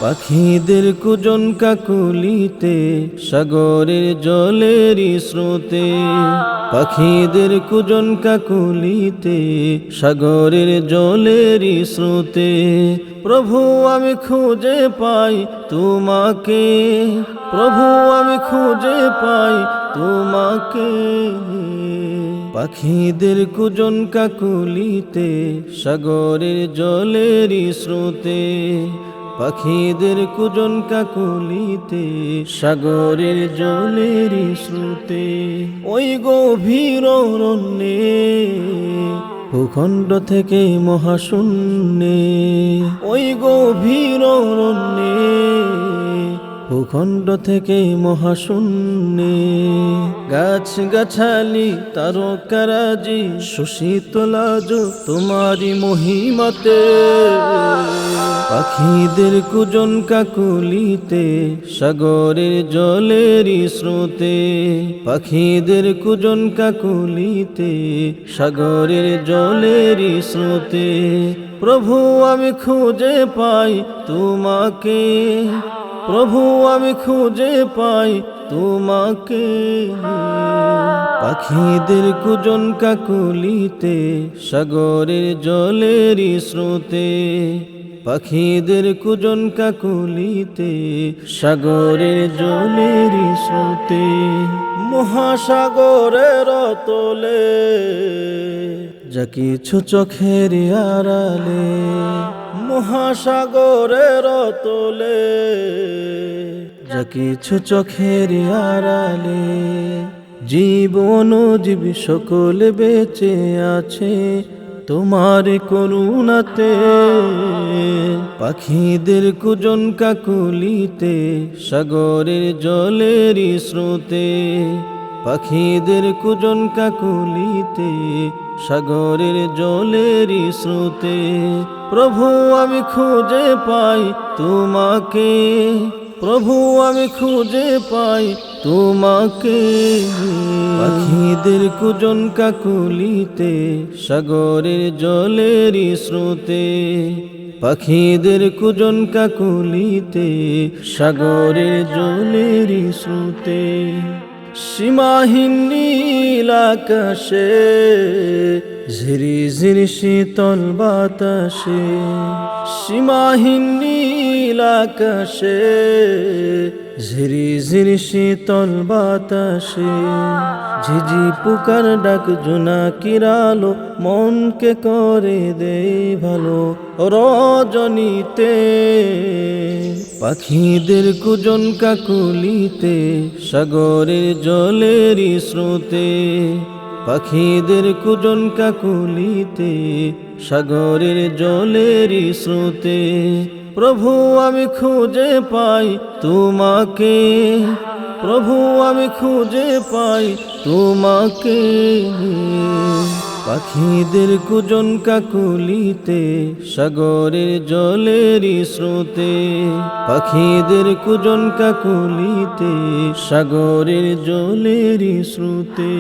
পাখিদের কুজন কাকুলিতে, সাগরের জলেরই স্রোতে। পাখিদের কুজন কাকুলিতে, সাগরের জলেরই স্রোতে। প্রভু আমি খুঁজে পাই তোমাকে, প্রভু আমি খুঁজে পাই তোমাকে। পাখিদের কুজন কাকুলিতে, সাগরের জলেরই স্রোতে। পাখিদের কুজন কাকুলিতে, সাগরের জলেরই স্রোতে। ওই গভীর অরণ্যে, ভূখণ্ড থেকে মহাশূন্যে। ওই গভীর অরণ্যে, ভূখণ্ড থেকে মহাশূন্যে। গাছ গাছালি তারকারাজি, সুশীতলাজ তোমারি মহিমাতে। পাখিদের কুজন কাকুলিতে, সাগরের জলেরই স্রোতে। পাখিদের কুজন কাকুলিতে, সাগরের জলেরই স্রোতে। প্রভু আমি খুঁজে পাই তোমাকে, প্রভু আমি খুঁজে পাই তোমাকে। পাখিদের কুজন কাকুলিতে, সাগরের জলেরই স্রোতে। পাখিদের কুজন কাকুলিতে, সাগরের জলেরই স্রোতে। মহাসাগরের তলে, যা কিছু চোখের আড়ালে। মহাসাগরের তলে, যা কিছু চোখের আড়ালে। জীবন জীব সকল বেঁচে আছে তোমার করুণাতে। পাখিদের কুজন কাকুলিতে, সাগরের জলেরই স্রোতে। পাখিদের কুজন কাকুলিতে, সাগরের জলেরই স্রোতে। প্রভু আমি খুঁজে পাই তোমাকে, প্রভু আমি খুঁজে পাই তোমাকে। পাখিদের কুজন কাকুলিতে, সাগরের জলেরই স্রোতে। পাখিদের কুজন কাকুলিতে, সাগরের জলেরই স্রোতে। সীমাহীন নীল আকাশে, ঝিরি ঝিরি শীতল বাতাসে। সীমাহীন নীল আকাশে, ঝিরি ঝিরি শীতল বাতাসে। ঝিঝি পুকার ডাক জোনাকির আলো, মনকে করে দে ভালো রজনীতে। পাখিদের কুজন কাকুলিতে, সাগরের জলেরই স্রোতে। পাখিদের কুজন কাকুলিতে, সাগরের জলেরই স্রোতে। প্রভু আমি খুঁজে পাই তোমাকে, প্রভু আমি খুঁজে পাই তোমাকে। পাখিদের কুজন কাকুলিতে, সাগরের জলেরই স্রোতে। পাখিদের কুজন কাকুলিতে, সাগরের জলেরই স্রোতে।